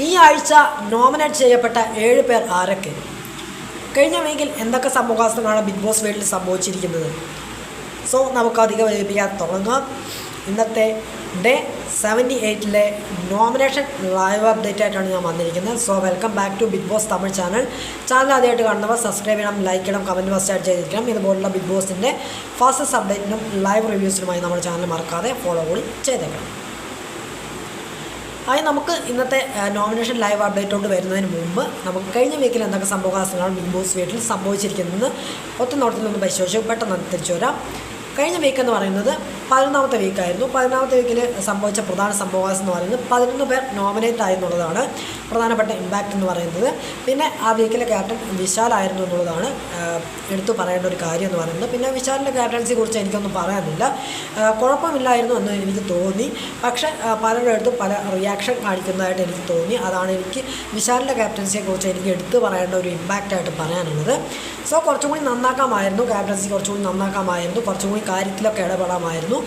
ഈ ആഴ്ച നോമിനേറ്റ് ചെയ്യപ്പെട്ട 7 പേർ ആരൊക്കെ? കഴിഞ്ഞ വീക്കിൽ എന്തൊക്കെ സംഭവവികാസങ്ങളാണ് ബിഗ് ബോസ് വീട്ടിൽ സംഭവിച്ചിരിക്കുന്നത്? സോ നമുക്ക് അധികം വൈകിപ്പിക്കാൻ തുടങ്ങാം. ഇന്നത്തെ ഡേ 78 നോമിനേഷൻ ലൈവ് അപ്ഡേറ്റ് ആയിട്ടാണ് ഞാൻ വന്നിരിക്കുന്നത്. So welcome back to Big Boss Tamil channel ആദ്യമായിട്ട് കാണുന്നവർ സബ്സ്ക്രൈബ് ചെയ്യണം, ലൈക്ക് ചെയ്യണം, കമൻറ്റ് ഫസ്റ്റ് ആഡ് ചെയ്തിരിക്കണം. ഇതുപോലുള്ള ബിഗ് ബോസിൻ്റെ ഫാസ്റ്റസ്റ്റ് അപ്ഡേറ്റിനും ലൈവ് റിവ്യൂസിനുമായി നമ്മുടെ ചാനൽ മറക്കാതെ ഫോളോ കൂടി ചെയ്തേക്കണം. നമുക്ക് ഇന്നത്തെ നോമിനേഷൻ ലൈവ് അപ്ഡേറ്റോട്ട് വരുന്നതിന് മുമ്പ് നമുക്ക് കഴിഞ്ഞ വീക്കിൽ എന്തൊക്കെ സംഭവവികാസങ്ങളാണ് ബിഗ് ബോസ് വീട്ടിൽ സംഭവിച്ചിരിക്കുന്നതെന്ന് ഒറ്റ നോട്ടത്തിൽ നിന്ന് പരിശോധിച്ച് പെട്ടെന്ന് തിരിച്ചു വരാം. കഴിഞ്ഞ വീക്ക് എന്ന് പറയുന്നത് 11ാമത്തെ വീക്കായിരുന്നു. 11ാമത്തെ വീക്കിൽ സംഭവിച്ച പ്രധാന സംഭവവികാസം എന്ന് പറയുന്നത് 11 പേർ നോമിനേറ്റ് ആയി എന്നുള്ളതാണ് പ്രധാനപ്പെട്ട ഇമ്പാക്റ്റ് എന്ന് പറയുന്നത്. പിന്നെ ആ വീക്കിലെ ക്യാപ്റ്റൻ വിശാലായിരുന്നു എന്നുള്ളതാണ് എടുത്തു പറയേണ്ട ഒരു കാര്യം എന്ന് പറയുന്നത്. പിന്നെ വിശാലിൻ്റെ ക്യാപ്റ്റൻസിയെ കുറിച്ച് എനിക്കൊന്നും പറയാനില്ല, കുഴപ്പമില്ലായിരുന്നു എന്ന് എനിക്ക് തോന്നി. പക്ഷേ പലരുടെ അടുത്തും പല റിയാക്ഷൻ കാണിക്കുന്നതായിട്ട് എനിക്ക് തോന്നി. അതാണ് എനിക്ക് വിശാലിൻ്റെ ക്യാപ്റ്റൻസിയെ കുറിച്ച് എനിക്ക് എടുത്തു പറയേണ്ട ഒരു ഇമ്പാക്റ്റായിട്ട് പറയാനുള്ളത്. സോ കുറച്ചും കൂടി നന്നാക്കാമായിരുന്നു, ക്യാപ്റ്റൻസി കുറച്ചും കൂടി നന്നാക്കാമായിരുന്നു, കുറച്ചും കൂടി കാര്യത്തിലൊക്കെ ഇടപെടാമായിരുന്നു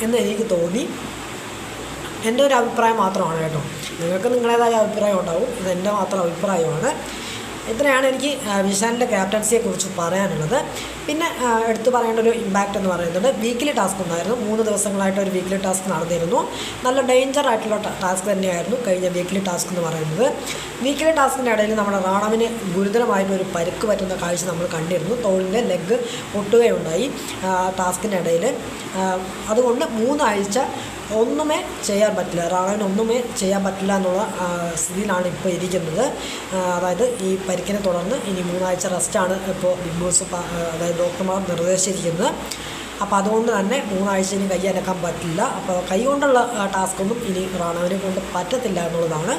എന്ന് എനിക്ക് തോന്നി. എൻ്റെ ഒരു അഭിപ്രായം മാത്രമാണ് കേട്ടോ. നിങ്ങൾക്ക് നിങ്ങളേതായ അഭിപ്രായം ഉണ്ടാവും, ഇതെൻ്റെ മാത്രം അഭിപ്രായമാണ്. ഇത്രയാണ് എനിക്ക് വിശാലിൻ്റെ ക്യാപ്റ്റൻസിയെ കുറിച്ച് പറയാനുള്ളത്. പിന്നെ എടുത്തു പറയേണ്ട ഒരു ഇമ്പാക്റ്റ് എന്ന് പറയുന്നത് വീക്കിലി ടാസ്ക് ഉണ്ടായിരുന്നു. 3 ദിവസങ്ങളായിട്ട് ഒരു വീക്കിലി ടാസ്ക് നടന്നിരുന്നു. നല്ല ഡേഞ്ചർ ആയിട്ടുള്ള ടാസ്ക് തന്നെയായിരുന്നു കഴിഞ്ഞ വീക്കിലി ടാസ്ക് എന്ന് പറയുന്നത്. വീക്കിലി ടാസ്കിൻ്റെ ഇടയിൽ നമ്മുടെ റാണവിന് ഗുരുതരമായിട്ടൊരു പരിക്ക് പറ്റുന്ന കാഴ്ച നമ്മൾ കണ്ടിരുന്നു. തോളിൻ്റെ ലെഗ് പൊട്ടുകയുണ്ടായി ടാസ്കിൻ്റെ ഇടയിൽ. അതുകൊണ്ട് 3 ആഴ്ച ഒന്നുമേ ചെയ്യാൻ പറ്റില്ല, റാണവിന് ഒന്നുമേ ചെയ്യാൻ പറ്റില്ല എന്നുള്ള സ്ഥിതിയിലാണ് ഇപ്പോൾ ഇരിക്കുന്നത്. അതായത് ഈ പരിക്കിനെ തുടർന്ന് ഇനി 3 ആഴ്ച റെസ്റ്റാണ് ഇപ്പോൾ ബിഗ് ബോസ് അതായത് ഡോക്ടർമാർ നിർദ്ദേശിച്ചിരിക്കുന്നത്. അപ്പോൾ അതുകൊണ്ട് തന്നെ 3 ആഴ്ച ഇനി കൈ അനക്കാൻ പറ്റില്ല. അപ്പോൾ കൈ കൊണ്ടുള്ള ടാസ്ക്കൊന്നും ഇനി റാണവിനെ കൊണ്ട് പറ്റത്തില്ല എന്നുള്ളതാണ്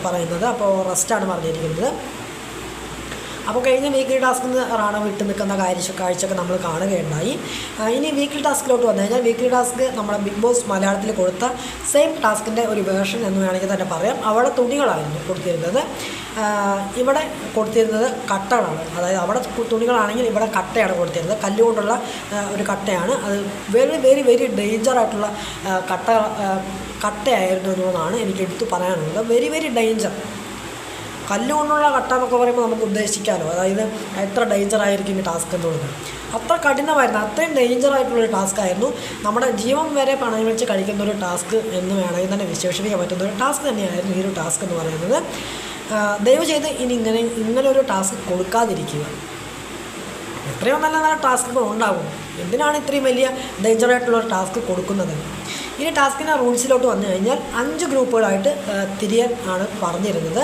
പറയുന്നത്. അപ്പോൾ റെസ്റ്റാണ് പറഞ്ഞിരിക്കുന്നത്. അപ്പോൾ കഴിഞ്ഞ വീക്കിലി ടാസ്കിൽ നിന്ന് റാണ വിട്ട് നിൽക്കുന്ന കാഴ്ചയൊക്കെ നമ്മൾ കാണുകയുണ്ടായി. ഇനി വീക്കിലി ടാസ്കിലോട്ട് വന്നു കഴിഞ്ഞാൽ വീക്കിലി ടാസ്ക് നമ്മുടെ ബിഗ് ബോസ് മലയാളത്തിൽ കൊടുത്ത സെയിം ടാസ്കിൻ്റെ ഒരു വേർഷൻ എന്ന് വേണമെങ്കിൽ തന്നെ പറയാം. അവിടെ തുണികളായിരുന്നു കൊടുത്തിരുന്നത്, ഇവിടെ കൊടുത്തിരുന്നത് കട്ടകളാണ്. അതായത് അവിടെ തുണികളാണെങ്കിൽ ഇവിടെ കട്ടയാണ് കൊടുത്തിരുന്നത്, കല്ലുകൊണ്ടുള്ള ഒരു കട്ടയാണ്. അത് വെരി വെരി വെരി ഡേഞ്ചറായിട്ടുള്ള കട്ടയായിരുന്നു എന്നുള്ളതാണ് എനിക്ക് എടുത്തു പറയാനുള്ളത്. Very very danger. കല്ലുകൊണ്ടുള്ള കട്ട എന്നൊക്കെ പറയുമ്പോൾ നമുക്ക് ഉദ്ദേശിക്കാമല്ലോ, അതായത് എത്ര ഡേഞ്ചറായിരിക്കും ഈ ടാസ്ക് എന്നുള്ളത്. അത്ര കഠിനമായിരുന്നു, അത്രയും ഡേഞ്ചറായിട്ടുള്ളൊരു ടാസ്ക്കായിരുന്നു. നമ്മുടെ ജീവൻ വരെ പണയം വെച്ച് കഴിക്കുന്ന ഒരു ടാസ്ക് എന്ന് വേണമെങ്കിൽ തന്നെ വിശേഷിപ്പിക്കാൻ പറ്റുന്ന ഒരു ടാസ്ക് തന്നെയായിരുന്നു ഈ ഒരു ടാസ്ക് എന്ന് പറയുന്നത്. ദയവ് ചെയ്ത് ഇനി ഇങ്ങനെ ഒരു ടാസ്ക് കൊടുക്കാതിരിക്കുക. എത്രയോ നല്ല നല്ല ടാസ്കുകൾ ഉണ്ടാകും, എന്തിനാണ് ഇത്രയും വലിയ ഡേഞ്ചറായിട്ടുള്ളൊരു ടാസ്ക് കൊടുക്കുന്നത്? ഇനി ടാസ്കിൻ്റെ റൂൾസിലോട്ട് വന്നു കഴിഞ്ഞാൽ 5 ഗ്രൂപ്പുകളായിട്ട് തിരിയാൻ ആണ് പറഞ്ഞിരുന്നത്.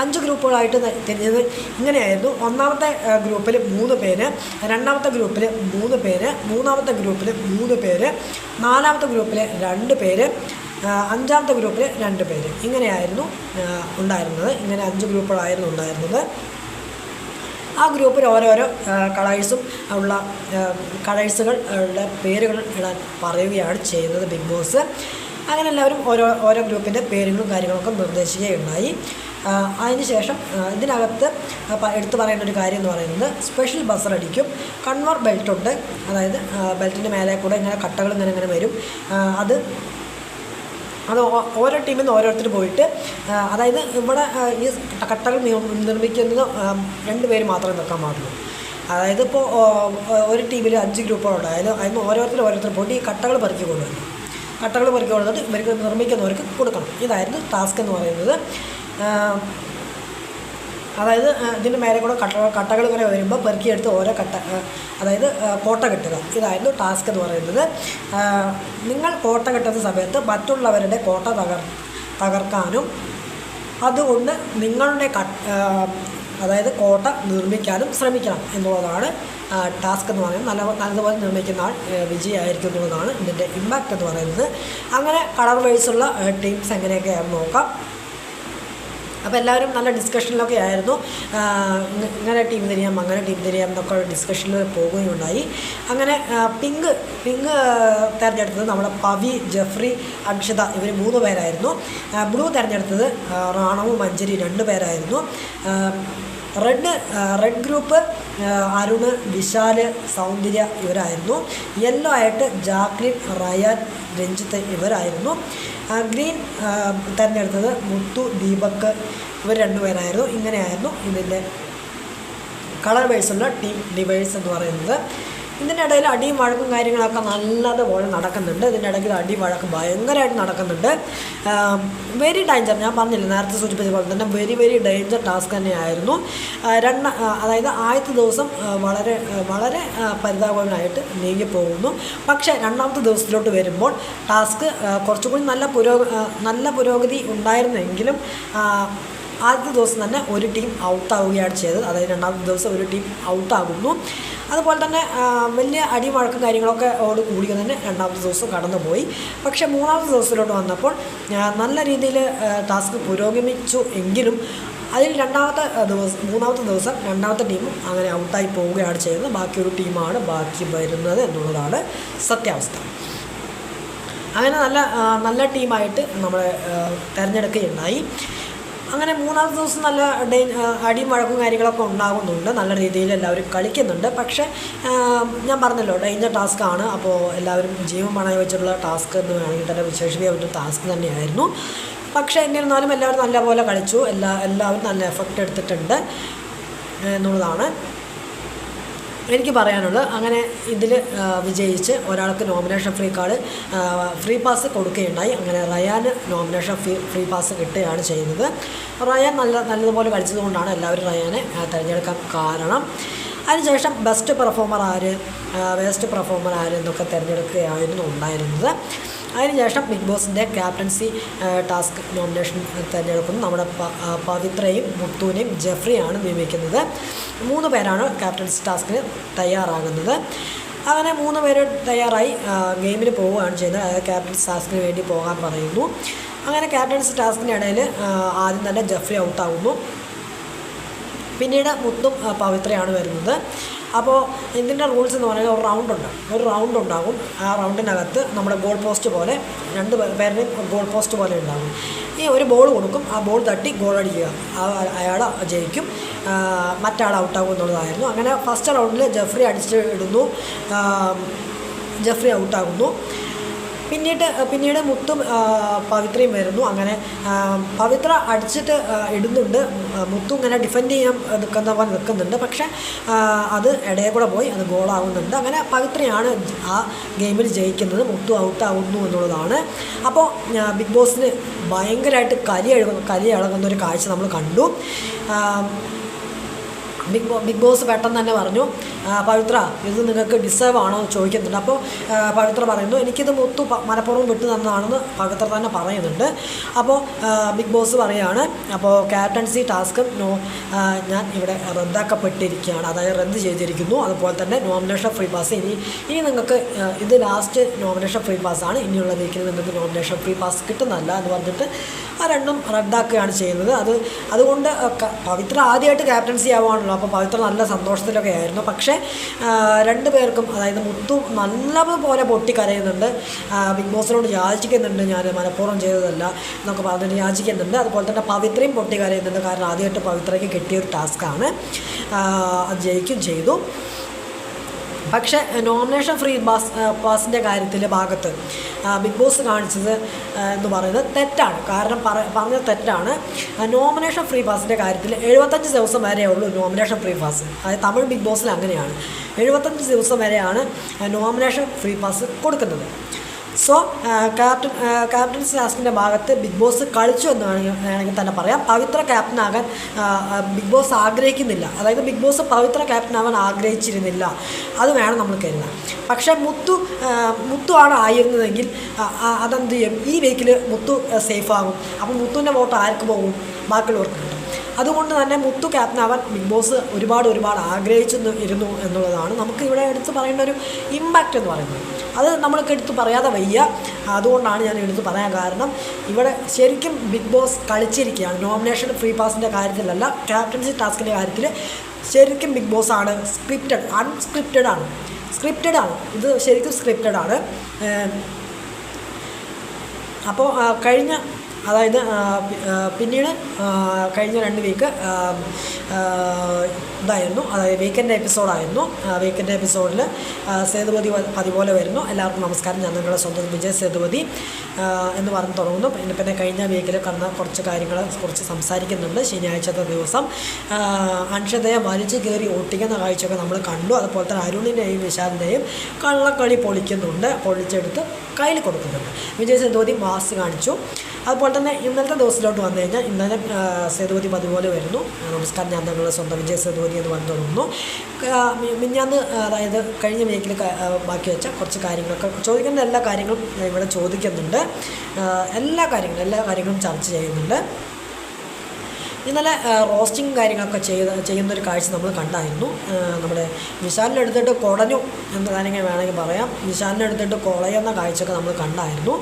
5 ഗ്രൂപ്പുകളായിട്ട് തിരിഞ്ഞത് ഇങ്ങനെയായിരുന്നു. 1ാമത്തെ ഗ്രൂപ്പിൽ 3 പേര്, 2ാമത്തെ ഗ്രൂപ്പിൽ 3 പേര്, 3ാമത്തെ ഗ്രൂപ്പിൽ 3 പേര്, 4ാമത്തെ ഗ്രൂപ്പിൽ 2 പേര്, 5ാമത്തെ ഗ്രൂപ്പിൽ 2 പേര്. ഇങ്ങനെയായിരുന്നു ഉണ്ടായിരുന്നത്. ഇങ്ങനെ 5 ഗ്രൂപ്പുകളായിരുന്നു ഉണ്ടായിരുന്നത്. ആ ഗ്രൂപ്പിൽ ഓരോരോ കളേഴ്സും ഉള്ള കളേഴ്സുകളുടെ പേരുകൾ ഇടാൻ പറയുകയാണ് ചെയ്യുന്നത് ബിഗ് ബോസ്. അങ്ങനെ എല്ലാവരും ഓരോ ഗ്രൂപ്പിൻ്റെ പേരുകളും കാര്യങ്ങളൊക്കെ നിർദ്ദേശിക്കുകയുണ്ടായി. അതിനുശേഷം ഇതിനകത്ത് എടുത്തു പറയേണ്ട ഒരു കാര്യം എന്ന് പറയുന്നത് സ്പെഷ്യൽ ബസർ അടിക്കും. കൺവർ ബെൽറ്റുണ്ട്, അതായത് ബെൽറ്റിൻ്റെ മേലെ കൂടെ ഇങ്ങനെ കട്ടകൾ ഇങ്ങനെ വരും. അത് ഓരോ ടീമിൽ നിന്ന് ഓരോരുത്തർ പോയിട്ട്, അതായത് ഇവിടെ ഈ കട്ടകൾ നിർമ്മിക്കുന്നത് 2 പേര് മാത്രമേ നിൽക്കാൻ പാടുള്ളൂ. അതായത് ഇപ്പോൾ ഒരു ടീമിൽ 5 ഗ്രൂപ്പുകളുണ്ടായാലും അതിന് ഓരോരുത്തർ പോയിട്ട് ഈ കട്ടകൾ പെറുക്കി കൊണ്ടുവരണം. കട്ടകൾ പെറുക്കി കൊണ്ടുവന്നിട്ട് ഇവർക്ക് നിർമ്മിക്കുന്നവർക്ക് കൊടുക്കണം. ഇതായിരുന്നു ടാസ്ക് എന്ന് പറയുന്നത്. അതായത് ഇതിൻ്റെ മേലെ കൂടെ കട്ടകൾ ഇങ്ങനെ വരുമ്പോൾ പെറുക്കിയെടുത്ത് ഓരോ അതായത് കോട്ട കെട്ടുക, ഇതായിരുന്നു ടാസ്ക് എന്ന് പറയുന്നത്. നിങ്ങൾ കോട്ട കെട്ടുന്ന സമയത്ത് മറ്റുള്ളവരുടെ കോട്ട തകർക്കാനും അതുകൊണ്ട് നിങ്ങളുടെ അതായത് കോട്ട നിർമ്മിക്കാനും ശ്രമിക്കണം എന്നുള്ളതാണ് ടാസ്ക് എന്ന് പറയുന്നത്. നല്ലതുപോലെ നിർമ്മിക്കുന്ന ആൾ വിജയമായിരിക്കും എന്നുള്ളതാണ് ഇതിൻ്റെ ഇമ്പാക്റ്റ് എന്ന് പറയുന്നത്. അങ്ങനെ കളർ വൈസുള്ള ടീംസ് എങ്ങനെയൊക്കെയാണെന്ന് നോക്കാം. അപ്പോൾ എല്ലാവരും നല്ല ഡിസ്കഷനിലൊക്കെ ആയിരുന്നു. ഇങ്ങനെ ടീം തിരിയാം, അങ്ങനെ ടീം തിരിയാം എന്നൊക്കെ ഡിസ്കഷനിൽ പോകുകയുണ്ടായി. അങ്ങനെ പിങ്ക് തിരഞ്ഞെടുത്തത് നമ്മുടെ പവി, ജെഫ്രി, അക്ഷത ഇവർ 3 പേരായിരുന്നു. ബ്ലൂ തിരഞ്ഞെടുത്തത് റാണവും മഞ്ജരി 2 പേരായിരുന്നു. റെഡ് ഗ്രൂപ്പ് അരുൺ, വിശാൽ, സൗന്ദര്യ ഇവരായിരുന്നു. യെല്ലോ ആയിട്ട് ജാക്ലിൻ, റയാൻ, രഞ്ജിത്ത് ഇവരായിരുന്നു. ഗ്രീൻ തിരഞ്ഞെടുത്തത് മുത്തു, ദീപക്, ഇവർ രണ്ടുപേരായിരുന്നു. ഇങ്ങനെയായിരുന്നു ഇതിൻ്റെ കളർ വൈസുള്ള ടീം ഡിവൈസ് എന്ന് പറയുന്നത്. ഇതിൻ്റെ ഇടയിൽ അടിയും വഴക്കും കാര്യങ്ങളൊക്കെ നല്ലതുപോലെ നടക്കുന്നുണ്ട്. ഇതിൻ്റെ ഇടയ്ക്ക് അടിയും വഴക്കും ഭയങ്കരമായിട്ട് നടക്കുന്നുണ്ട്. വെരി ഡേഞ്ചർ, ഞാൻ പറഞ്ഞില്ല നേരത്തെ സൂചിപ്പിച്ച പോലെ തന്നെ വെരി വെരി ഡേഞ്ചർ ടാസ്ക് തന്നെയായിരുന്നു. അതായത് ആദ്യത്തെ ദിവസം വളരെ വളരെ പരിതാപകരമായിട്ട് നീങ്ങിപ്പോകുന്നു. പക്ഷേ രണ്ടാമത്തെ ദിവസത്തിലോട്ട് വരുമ്പോൾ ടാസ്ക് കുറച്ചുകൂടി നല്ല പുരോഗതി ഉണ്ടായിരുന്നെങ്കിലും ആദ്യത്തെ ദിവസം തന്നെ ഒരു ടീം ഔട്ടാവുകയാണ് ചെയ്തത്. അതായത് രണ്ടാമത്തെ ദിവസം ഒരു ടീം ഔട്ടാകുന്നു. അതുപോലെ തന്നെ വലിയ അടിമഴക്കും കാര്യങ്ങളൊക്കെ കൂടി തന്നെ രണ്ടാമത്തെ ദിവസം കടന്നുപോയി. പക്ഷേ മൂന്നാമത്തെ ദിവസത്തിലോട്ട് വന്നപ്പോൾ നല്ല രീതിയിൽ ടാസ്ക് പുരോഗമിച്ചു എങ്കിലും അതിൽ മൂന്നാമത്തെ ദിവസം രണ്ടാമത്തെ ടീമും അങ്ങനെ ഔട്ടായി പോവുകയാണ് ചെയ്യുന്നത്. ബാക്കിയൊരു ടീമാണ് ബാക്കി വരുന്നത് എന്നുള്ളതാണ് സത്യാവസ്ഥ. അങ്ങനെ നല്ല ടീമായിട്ട് നമ്മളെ തിരഞ്ഞെടുക്കുകയുണ്ടായി. അങ്ങനെ മൂന്നാമത്തെ ദിവസം നല്ല അടിയും വഴക്കും കാര്യങ്ങളൊക്കെ ഉണ്ടാകുന്നുണ്ട്. നല്ല രീതിയിൽ എല്ലാവരും കളിക്കുന്നുണ്ട്. പക്ഷേ ഞാൻ പറഞ്ഞല്ലോ ഡേഞ്ചർ ടാസ്ക്കാണ്. അപ്പോൾ എല്ലാവരും ജീവൻ പണയം വെച്ചിട്ടുള്ള ടാസ്ക് എന്ന് വേണമെങ്കിൽ തന്നെ വിശേഷിപ്പിക്കാൻ പറ്റുന്ന ടാസ്ക് തന്നെയായിരുന്നു. പക്ഷേ എന്നിരുന്നാലും എല്ലാവരും നല്ലപോലെ കളിച്ചു. എല്ലാവരും നല്ല എഫക്റ്റ് എടുത്തിട്ടുണ്ട് എന്നുള്ളതാണ് എനിക്ക് പറയാനുള്ളത്. അങ്ങനെ ഇതിൽ വിജയിച്ച് ഒരാൾക്ക് നോമിനേഷൻ ഫ്രീ പാസ് കൊടുക്കുകയുണ്ടായി. അങ്ങനെ റയാന് നോമിനേഷൻ ഫ്രീ പാസ് കിട്ടുകയാണ് ചെയ്യുന്നത്. റയാൻ നല്ലതുപോലെ കളിച്ചതുകൊണ്ടാണ് എല്ലാവരും റയാനെ തിരഞ്ഞെടുക്കാൻ കാരണം. അതിനുശേഷം ബെസ്റ്റ് പെർഫോമർ ആര്, വേസ്റ്റ് പെർഫോമർ ആര് എന്നൊക്കെ തിരഞ്ഞെടുക്കുകയായിരുന്നു ഉണ്ടായിരുന്നത്. അതിനുശേഷം ബിഗ് ബോസിൻ്റെ ക്യാപ്റ്റൻസി ടാസ്ക് നോമിനേഷൻ തിരഞ്ഞെടുക്കുന്നു. നമ്മുടെ പവിത്രയും മുത്തുവിനെയും ജെഫ്രിയാണ് നിയമിക്കുന്നത്. 3 പേരാണ് ക്യാപ്റ്റൻസി ടാസ്കിന് തയ്യാറാകുന്നത്. അങ്ങനെ 3 പേര് തയ്യാറായി ഗെയിമിന് പോവുകയാണ് ചെയ്യുന്നത്. അതായത് ക്യാപ്റ്റൻസി ടാസ്കിന് വേണ്ടി പോകാൻ പറയുന്നു. അങ്ങനെ ക്യാപ്റ്റൻസി ടാസ്കിൻ്റെ ഇടയിൽ ആദ്യം തന്നെ ജെഫ്രി ഔട്ടാകുന്നു. പിന്നീട് മുത്തും പവിത്രയാണ് വരുന്നത്. അപ്പോൾ ഇതിൻ്റെ റൂൾസ് എന്ന് പറയുന്നത് ഒരു റൗണ്ട് ഉണ്ടാകും. ആ റൗണ്ടിനകത്ത് നമ്മുടെ ഗോൾ പോസ്റ്റ് പോലെ 2 പേരുടെയും ഗോൾ പോസ്റ്റ് പോലെ ഉണ്ടാകും. ഈ ഒരു ബോൾ കൊടുക്കും, ആ ബോൾ തട്ടി ഗോൾ അടിക്കുക, അയാൾ ജയിക്കും, മറ്റാൾ ഔട്ടാകും എന്നുള്ളതായിരുന്നു. അങ്ങനെ ഫസ്റ്റ് റൗണ്ടിൽ ജെഫ്രി അടിച്ച് ഇടുന്നു, ജെഫ്രി ഔട്ടാകുന്നു. പിന്നീട് മുത്തും പവിത്രയും വരുന്നു. അങ്ങനെ പവിത്ര അടിച്ചിട്ട് ഇടുന്നുണ്ട്, മുത്തു ഇങ്ങനെ ഡിഫെൻഡ് ചെയ്യാൻ നിൽക്കുന്നുണ്ട്. പക്ഷേ അത് ഇടയിൽ കൂടെ പോയി അത് ഗോളാവുന്നുണ്ട്. അങ്ങനെ പവിത്രയാണ് ആ ഗെയിമിൽ ജയിക്കുന്നത്, മുത്തു ഔട്ടാവുന്നു എന്നുള്ളതാണ്. അപ്പോൾ ബിഗ് ബോസിന് ഭയങ്കരമായിട്ട് കലി ഇളകുന്ന ഒരു കാഴ്ച നമ്മൾ കണ്ടു. ബിഗ് ബോസ് പെട്ടെന്ന് തന്നെ പറഞ്ഞു, പവിത്ര ഇത് നിങ്ങൾക്ക് ഡിസേർവ് ആണോ എന്ന് ചോദിക്കുന്നുണ്ട്. അപ്പോൾ പവിത്ര പറയുന്നു എനിക്കിത് മുത്തു മനഃപൂർവ്വം വിട്ടു തന്നതാണെന്ന് പവിത്ര തന്നെ പറയുന്നുണ്ട്. അപ്പോൾ ബിഗ് ബോസ് പറയുകയാണ്, അപ്പോൾ ക്യാപ്റ്റൻസി ടാസ്ക് ഞാൻ ഇവിടെ റദ്ദാക്കപ്പെട്ടിരിക്കുകയാണ്, അതായത് റദ്ദ് ചെയ്തിരിക്കുന്നു. അതുപോലെ തന്നെ നോമിനേഷൻ ഫ്രീ പാസ് ഇനി നിങ്ങൾക്ക് ഇത് ലാസ്റ്റ് നോമിനേഷൻ ഫ്രീ പാസ്സാണ്, ഇനിയുള്ള വീക്കിൽ നിങ്ങൾക്ക് നോമിനേഷൻ ഫ്രീ പാസ് കിട്ടുന്നതല്ല എന്ന് പറഞ്ഞിട്ട് ആ രണ്ടും റദ്ദാക്കുകയാണ് ചെയ്യുന്നത്. അതുകൊണ്ട് പവിത്ര ആദ്യമായിട്ട് ക്യാപ്റ്റൻസി ആവുകയാണല്ലോ. അപ്പോൾ പവിത്ര നല്ല സന്തോഷത്തിലൊക്കെ ആയിരുന്നു. പക്ഷേ 2 പേർക്കും, അതായത് മുത്തു നല്ലപോലെ പൊട്ടിക്കരയുന്നുണ്ട്, ബിഗ് ബോസിനോട് യാചിക്കുന്നുണ്ട്, ഞാൻ മനഃപൂർവ്വം ചെയ്തതല്ല എന്നൊക്കെ പറഞ്ഞിട്ട് യാചിക്കുന്നുണ്ട്. അതുപോലെ തന്നെ പവിത്രയും പൊട്ടിക്കരയുന്നുണ്ട്. കാരണം ആദ്യമായിട്ട് പവിത്രയ്ക്ക് കിട്ടിയൊരു ടാസ്ക്കാണ്, അത് ജയിക്കും ചെയ്തു. പക്ഷേ നോമിനേഷൻ ഫ്രീ പാസിൻ്റെ ഭാഗത്ത് ബിഗ് ബോസ് കാണിച്ചത് എന്ന് പറയുന്നത് തെറ്റാണ്. കാരണം പറഞ്ഞത് തെറ്റാണ്. നോമിനേഷൻ ഫ്രീ പാസിൻ്റെ കാര്യത്തിൽ 75 ദിവസം വരെ ഉള്ളൂ നോമിനേഷൻ ഫ്രീ പാസ്. അതായത് തമിഴ് ബിഗ് ബോസിൽ അങ്ങനെയാണ്, 75 ദിവസം വരെയാണ് നോമിനേഷൻ ഫ്രീ പാസ് കൊടുക്കുന്നത്. സോ ക്യാപ്റ്റൻസി ടാസ്കിൻ്റെ ഭാഗത്ത് ബിഗ് ബോസ് കളിച്ചു എന്ന് വേണമെങ്കിൽ തന്നെ പറയാം. പവിത്ര ക്യാപ്റ്റനാകാൻ ബിഗ് ബോസ് ആഗ്രഹിക്കുന്നില്ല, അതായത് ബിഗ് ബോസ് പവിത്ര ക്യാപ്റ്റനാകാൻ ആഗ്രഹിച്ചിരുന്നില്ല, അത് വേണം നമ്മൾ കരുതാൻ. പക്ഷേ മുത്തു ആണ് ആയിരുന്നതെങ്കിൽ അതെന്ത് ചെയ്യും, ഈ വീക്കിൽ മുത്തു സേഫാകും. അപ്പോൾ മുത്തുവിൻ്റെ വോട്ട് ആർക്ക് പോകും, ബാക്കിയുള്ളവർക്ക് കിട്ടും. അതുകൊണ്ട് തന്നെ മുത്തു ക്യാപ്റ്റനാവാൻ ബിഗ് ബോസ് ഒരുപാട് ആഗ്രഹിച്ചിരുന്നു എന്നുള്ളതാണ് നമുക്ക് ഇവിടെ എടുത്ത് പറയേണ്ട ഒരു ഇമ്പാക്റ്റ് എന്ന് പറയുന്നത്. അത് നമ്മൾക്ക് എടുത്ത് പറയാതെ വയ്യ. അതുകൊണ്ടാണ് ഞാൻ എടുത്ത് പറയാൻ കാരണം, ഇവിടെ ശരിക്കും ബിഗ് ബോസ് കളിച്ചിരിക്കുകയാണ്. നോമിനേഷൻ ഫ്രീ പാസിൻ്റെ കാര്യത്തിലല്ല, ക്യാപ്റ്റൻസി ടാസ്കിൻ്റെ കാര്യത്തിൽ ശരിക്കും ബിഗ് ബോസ് ആണ് സ്ക്രിപ്റ്റഡ് ആണ്. ഇത് ശരിക്കും സ്ക്രിപ്റ്റഡ് ആണ്. അപ്പോൾ കഴിഞ്ഞ അതായത് പിന്നീട് കഴിഞ്ഞ 2 വീക്ക് ഇതായിരുന്നു, അതായത് വീക്കെൻഡ് എപ്പിസോഡായിരുന്നു. വീക്കെൻഡ് എപ്പിസോഡിൽ സേതുപതി പതിപോലെ വരുന്നു. എല്ലാവർക്കും നമസ്കാരം, ഞാൻ നിങ്ങളുടെ സ്വന്തം വിജയ് സേതുപതി എന്ന് പറഞ്ഞ് തുടങ്ങുന്നു. പിന്നെ കഴിഞ്ഞ വീക്കിൽ കണ്ട കുറച്ച് കാര്യങ്ങളെ കുറിച്ച് സംസാരിക്കുന്നുണ്ട്. ശനിയാഴ്ചത്തെ ദിവസം അൻഷതയെ വലിച്ചു കയറി ഒട്ടിക്കുന്ന കാഴ്ചയൊക്കെ നമ്മൾ കണ്ടു. അതുപോലെ തന്നെ അരുണിൻ്റെയും വിശാലിൻ്റെയും കള്ളക്കളി പൊളിച്ചെടുത്ത് കയ്യിൽ കൊടുക്കുന്നുണ്ട്. വിജയ് സേതുപതി മാസ് കാണിച്ചു. അതുപോലെ തന്നെ ഇന്നലത്തെ ദിവസത്തിലോട്ട് വന്നു കഴിഞ്ഞാൽ ഇന്നലെ സേതുപതി പതിപോലെ വരുന്നു. നമസ്കാരം, ഞാൻ നിങ്ങളുടെ സ്വന്തം വിജയ് സേതുപതി എന്ന് പറഞ്ഞു തുടങ്ങുന്നു. മിഞ്ഞാന്ന് അതായത് കഴിഞ്ഞ വീക്കിൽ ബാക്കി വെച്ച കുറച്ച് കാര്യങ്ങളൊക്കെ ചോദിക്കേണ്ട എല്ലാ കാര്യങ്ങളും ഇവിടെ ചോദിക്കുന്നുണ്ട്. എല്ലാ കാര്യങ്ങളും ചർച്ച ചെയ്യുന്നുണ്ട്. ഇന്നലെ റോസ്റ്റിംഗ് കാര്യങ്ങളൊക്കെ ചെയ്യുന്നൊരു കാഴ്ച നമ്മൾ കണ്ടായിരുന്നു. നമ്മുടെ വിശാലിനെടുത്തിട്ട് കുടഞ്ഞു എന്ന് വേണമെങ്കിൽ പറയാം. വിശാലിനെടുത്തിട്ട് കുളയുന്ന കാഴ്ചയൊക്കെ നമ്മൾ കണ്ടായിരുന്നു.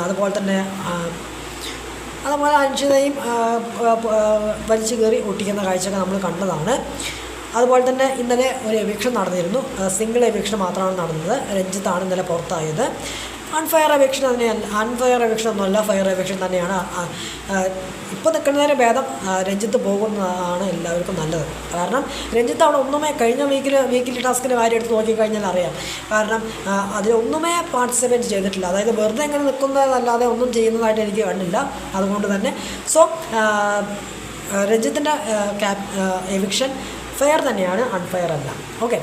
അതുപോലെ തന്നെ അൻഷിതയും വലിച്ചു കയറി ഒട്ടിക്കുന്ന കാഴ്ചയൊക്കെ നമ്മൾ കണ്ടതാണ്. അതുപോലെ തന്നെ ഇന്നലെ ഒരു എവിക്ഷൻ നടന്നിരുന്നു. സിംഗിൾ എവിക്ഷൻ മാത്രമാണ് നടന്നത്. രഞ്ജിത്താണ് ഇന്നലെ പുറത്തായത്. അൺഫെയർ എവിക്ഷൻ ഒന്നുമല്ല, ഫെയർ എവിക്ഷൻ തന്നെയാണ്. ഇപ്പോൾ നിൽക്കുന്നതിന് ഭേദം രഞ്ജിത്ത് പോകുന്നതാണ് എല്ലാവർക്കും നല്ലത്. കാരണം രഞ്ജിത്ത് അവിടെ ഒന്നുമേ കഴിഞ്ഞ വീക്കിലി ടാസ്കിൻ്റെ കാര്യം എടുത്ത് നോക്കിക്കഴിഞ്ഞാൽ അറിയാം. കാരണം അതിലൊന്നുമേ പാർട്ടിസിപ്പേറ്റ് ചെയ്തിട്ടില്ല. അതായത് വെറുതെ ഇങ്ങനെ നിൽക്കുന്നതല്ലാതെ ഒന്നും ചെയ്യുന്നതായിട്ട് എനിക്ക് കണ്ടില്ല. അതുകൊണ്ട് തന്നെ രഞ്ജിത്തിൻ്റെ എവിക്ഷൻ ഫെയർ തന്നെയാണ്, അൺഫെയർ അല്ല. ഓക്കെ,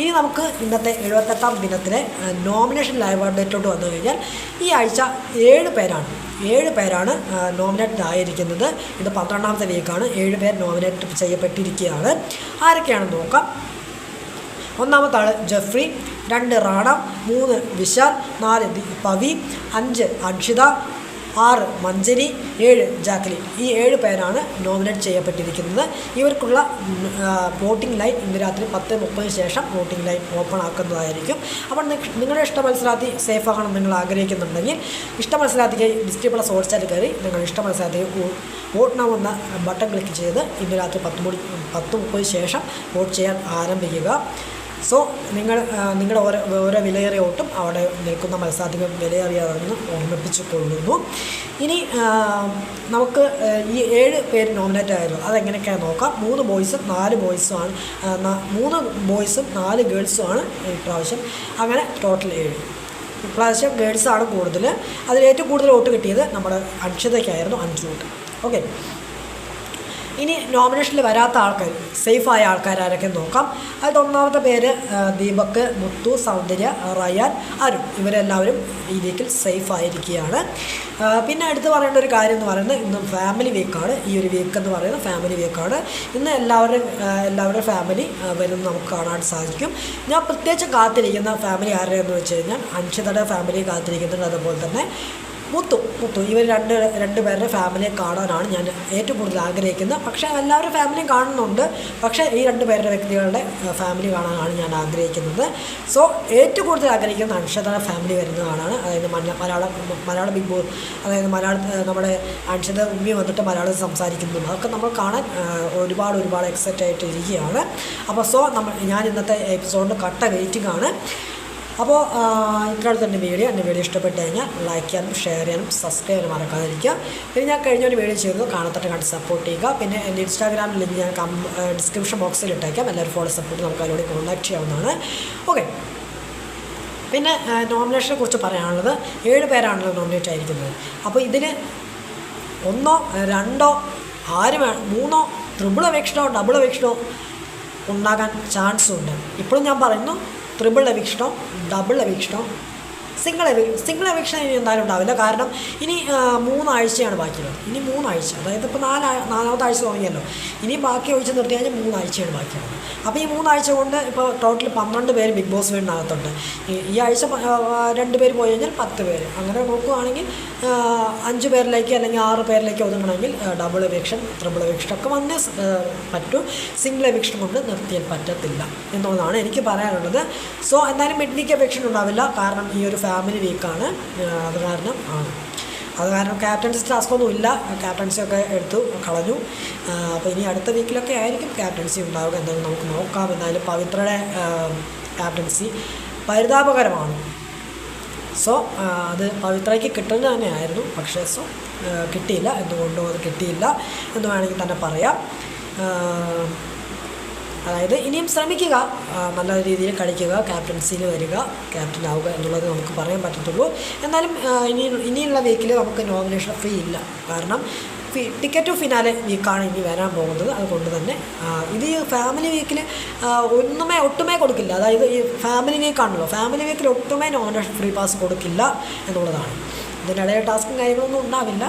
ഇനി നമുക്ക് ഇന്നത്തെ 78ാം ദിനത്തിലെ നോമിനേഷൻ ലൈവ് അപ്ഡേറ്റിലോട്ട് വന്നു കഴിഞ്ഞാൽ ഈ ആഴ്ച 7 പേരാണ് നോമിനേറ്റ് ആയിരിക്കുന്നത്. ഇത് 12ാമത്തെ വീക്കാണ്. 7 പേർ നോമിനേറ്റ് ചെയ്യപ്പെട്ടിരിക്കുകയാണ്. ആരൊക്കെയാണെന്ന് നോക്കാം. ഒന്നാമത്തെ ആൾ ജെഫ്രി, 2 റാണ, 3 വിശാൽ, 4 പവി, 5 അൻഷിത, 6 മഞ്ജരി, 7 ജാക്ലിൻ. ഈ 7 പേരാണ് നോമിനേറ്റ് ചെയ്യപ്പെട്ടിരിക്കുന്നത്. ഇവർക്കുള്ള വോട്ടിംഗ് ലൈൻ ഇന്ന് രാത്രി 10:30 ശേഷം വോട്ടിംഗ് ലൈൻ ഓപ്പൺ ആക്കുന്നതായിരിക്കും. അപ്പോൾ നിങ്ങളുടെ ഇഷ്ട മത്സരാർത്ഥി സേഫ് ആകണം നിങ്ങൾ ആഗ്രഹിക്കുന്നുണ്ടെങ്കിൽ ഇഷ്ട മത്സരാർത്ഥിക്ക് ഡിസ്ട്രിക്ട് ഹോട്ട്സ്റ്റാറിൽ കയറി നിങ്ങൾ ഇഷ്ട മത്സരാർത്ഥിക്ക് വോട്ട് നൗ എന്ന ബട്ടൺ ക്ലിക്ക് ചെയ്ത് ഇന്ന് രാത്രി 10:30 ശേഷം വോട്ട് ചെയ്യാൻ ആരംഭിക്കുക. സോ നിങ്ങളുടെ ഓരോ വിലയേറിയ വോട്ടും അവിടെ നിൽക്കുന്ന മത്സരാർത്ഥികൾ വിലയേറിയതെന്ന് ഓർമ്മിപ്പിച്ചു കൊള്ളുന്നു. ഇനി നമുക്ക് ഈ 7 പേര് നോമിനേറ്റ് ആയിരുന്നു. അതെങ്ങനെയൊക്കെയാണ് നോക്കാം. 3 ബോയ്സും 4 ബോയ്സുമാണ്. 3 ബോയ്സും 4 ഗേൾസുമാണ് ഇപ്രാവശ്യം. അങ്ങനെ ടോട്ടൽ 7. ഇപ്രാവശ്യം ഗേൾസാണ് കൂടുതൽ. അതിൽ ഏറ്റവും കൂടുതൽ വോട്ട് കിട്ടിയത് നമ്മുടെ അൻഷിതയ്ക്കായിരുന്നു, 5 വോട്ട്. ഓക്കെ, ഇനി നോമിനേഷനിൽ വരാത്ത ആൾക്കാർ, സേഫായ ആൾക്കാരൊക്കെ നോക്കാം. അതിൽ ഒന്നാമത്തെ പേര് ദീപക്, മുത്തു, സൗന്ദര്യ, റയാൻ, അരുൺ. ഇവരെല്ലാവരും ഈ വീക്കിൽ സേഫ് ആയിരിക്കുകയാണ്. പിന്നെ എടുത്ത് പറയേണ്ട ഒരു കാര്യം എന്ന് പറയുന്നത് ഇന്ന് ഫാമിലി വീക്കാണ്. ഈ ഒരു വീക്ക് എന്ന് പറയുന്നത് ഫാമിലി വീക്കാണ്. ഇന്ന് എല്ലാവരുടെ ഫാമിലി വരുന്നത് നമുക്ക് കാണാൻ സാധിക്കും. ഞാൻ പ്രത്യേകിച്ച് കാത്തിരിക്കുന്ന ഫാമിലി ആരുടെയെന്ന് വെച്ച് കഴിഞ്ഞാൽ അൻഷിതയുടെ ഫാമിലി കാത്തിരിക്കുന്നുണ്ട്. അതുപോലെ തന്നെ മുത്തു ഇവർ രണ്ട് പേരുടെ ഫാമിലിയെ കാണാനാണ് ഞാൻ ഏറ്റവും കൂടുതൽ ആഗ്രഹിക്കുന്നത്. പക്ഷേ എല്ലാവരും ഫാമിലിയും കാണുന്നുണ്ട്. പക്ഷേ ഈ 2 പേരുടെ വ്യക്തികളുടെ ഫാമിലി കാണാനാണ് ഞാൻ ആഗ്രഹിക്കുന്നത്. സോ ഏറ്റവും കൂടുതൽ ആഗ്രഹിക്കുന്നത് അൻഷിതയുടെ ഫാമിലി വരുന്നത് കാണാനാണ്. അതായത് മലയാള ബിഗ് ബോസ്, അതായത് നമ്മുടെ അൻഷിത ഉമ്മി വന്നിട്ട് മലയാളം സംസാരിക്കുന്നു. അതൊക്കെ നമ്മൾ കാണാൻ ഒരുപാട് എക്സൈറ്റ് ആയിട്ട് ഇരിക്കുകയാണ്. അപ്പോൾ ഞാൻ ഇന്നത്തെ എപ്പിസോഡിൻ്റെ കട്ട വെയിറ്റിംഗ് ആണ്. അപ്പോൾ ഇത്രയും എൻ്റെ വീഡിയോ ഇഷ്ടപ്പെട്ട് കഴിഞ്ഞാൽ ലൈക്ക് ചെയ്യാനും ഷെയർ ചെയ്യാനും സബ്സ്ക്രൈബ് ചെയ്യാനും മറക്കാതിരിക്കുക. പിന്നെ ഞാൻ കഴിഞ്ഞൊരു വീഡിയോ ചെയ്തത് കണ്ട് സപ്പോർട്ട് ചെയ്യുക. പിന്നെ എൻ്റെ ഇൻസ്റ്റാഗ്രാം ലിങ്ക് ഞാൻ ഡിസ്ക്രിപ്ഷൻ ബോക്സിൽ ഇട്ടേക്കാം. എല്ലാവരും ഫോളോ സപ്പോർട്ട് നമുക്ക് അതിലൂടെ കോൺടാക്ട് ചെയ്യാവുന്നതാണ്. ഓക്കെ, പിന്നെ നോമിനേഷനെ കുറിച്ച് പറയാനുള്ളത് 7 പേരാണല്ലോ നോമിനേറ്റ് ആയിരിക്കുന്നത്. അപ്പോൾ ഇതിൽ 1, 2 ആരും 3 ട്രിപ്പിൾ എവിക്ഷനോ ഡബിൾ എവിക്ഷനോ ഉണ്ടാകാൻ ചാൻസുണ്ട്. ഇപ്പോഴും ഞാൻ പറയുന്നു, ട്രിപ്പിൾ എവിക്ഷനോ ഡബിൾ എവിക്ഷനോ സിംഗിൾ എവിക്ഷൻ ഇനി എന്തായാലും ഉണ്ടാവില്ല. കാരണം ഇനി 3 ആഴ്ചയാണ് ബാക്കിയുള്ളത്. ഇനി 3 ആഴ്ച, അതായത് ഇപ്പോൾ 4ാമത്തെ ആഴ്ച തുടങ്ങിയല്ലോ. ഇനി ബാക്കി ഒഴിച്ച് നിർത്തി കഴിഞ്ഞാൽ 3 ആഴ്ചയാണ് ബാക്കിയുള്ളത്. അപ്പോൾ ഈ 3 ആഴ്ച കൊണ്ട് ഇപ്പോൾ ടോട്ടൽ 12 പേര് ബിഗ് ബോസ് വീടിനകത്തുണ്ട്. ഈ ആഴ്ച 2 പേര് പോയി കഴിഞ്ഞാൽ 10 പേര്. അങ്ങനെ നോക്കുകയാണെങ്കിൽ 5 പേരിലേക്ക് അല്ലെങ്കിൽ 6 പേരിലേക്ക് ഒതുങ്ങണമെങ്കിൽ ഡബിൾ എവിക്ഷൻ ട്രിപ്പിൾ എവിക്ഷൻ ഒക്കെ വന്നേ പറ്റൂ. സിംഗിൾ എവിക്ഷൻ കൊണ്ട് നിർത്തിയാൽ പറ്റത്തില്ല എന്നുള്ളതാണ് എനിക്ക് പറയാനുള്ളത്. സോ എന്തായാലും മിഡ് വീക്ക് എവിക്ഷൻ ഉണ്ടാവില്ല. കാരണം ഈ ഒരു ഫാമിലി വീക്കാണ്. അത് കാരണം ക്യാപ്റ്റൻസി ടാസ്കൊന്നും ഇല്ല. ക്യാപ്റ്റൻസി ഒക്കെ എടുത്തു കളഞ്ഞു. അപ്പോൾ ഇനി അടുത്ത വീക്കിലൊക്കെ ആയിരിക്കും ക്യാപ്റ്റൻസി ഉണ്ടാവുക. എന്തായാലും നമുക്ക് നോക്കാം. എന്തായാലും പവിത്രയുടെ ക്യാപ്റ്റൻസി പരിതാപകരമാണ്. സോ അത് പവിത്രയ്ക്ക് കിട്ടുന്നത് തന്നെയായിരുന്നു. പക്ഷേ കിട്ടിയില്ല. എന്തുകൊണ്ടോ അത് കിട്ടിയില്ല എന്ന് വേണമെങ്കിൽ തന്നെ പറയാം. അതായത് ഇനിയും ശ്രമിക്കുക, നല്ല രീതിയിൽ കളിക്കുക, ക്യാപ്റ്റൻസിയിൽ വരിക, ക്യാപ്റ്റൻ ആവുക എന്നുള്ളത് നമുക്ക് പറയാൻ പറ്റത്തുള്ളൂ. എന്നാലും ഇനിയുള്ള വീക്കിൽ നമുക്ക് നോമിനേഷൻ ഫ്രീ ഇല്ല. കാരണം ടിക്കറ്റ് ടു ഫിനാലെ വീക്കാണ് ഇനി വരാൻ പോകുന്നത്. അതുകൊണ്ട് തന്നെ ഇത് ഈ ഫാമിലി വീക്കിൽ ഒട്ടുമേ കൊടുക്കില്ല. അതായത് ഈ ഫാമിലി വീക്കാണല്ലോ, ഫാമിലി വീക്കിൽ ഒട്ടുമേ നോമിനേഷൻ ഫ്രീ പാസ് കൊടുക്കില്ല എന്നുള്ളതാണ്. ഇതിനിടയിൽ ടാസ്കും കാര്യങ്ങളൊന്നും ഉണ്ടാവില്ല.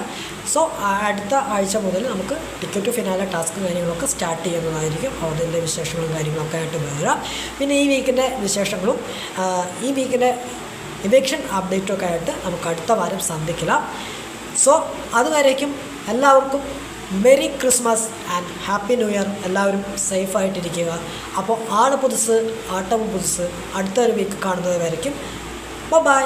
സോ അടുത്ത ആഴ്ച മുതൽ നമുക്ക് ടിക്കറ്റ് ടു ഫിനാലെ ടാസ്കും കാര്യങ്ങളൊക്കെ സ്റ്റാർട്ട് ചെയ്യുന്നതായിരിക്കും. അതിൻ്റെ വിശേഷങ്ങളും കാര്യങ്ങളൊക്കെ ആയിട്ട് വരാം. പിന്നെ ഈ വീക്കിൻ്റെ വിശേഷങ്ങളും ഈ വീക്കിൻ്റെ ഇവെക്ഷൻ അപ്ഡേറ്റൊക്കെ ആയിട്ട് നമുക്ക് അടുത്ത വാരം സന്ധിക്കാം. സോ അതുവരേക്കും എല്ലാവർക്കും merry Christmas and happy new year. എല്ലാവരും സേഫായിട്ടിരിക്കുക. അപ്പോൾ ആണ് പുതുസ് ആട്ടവും പുതുസ് അടുത്തൊരു വീക്ക് കാണുന്നത് വരയ്ക്കും. ബൈ.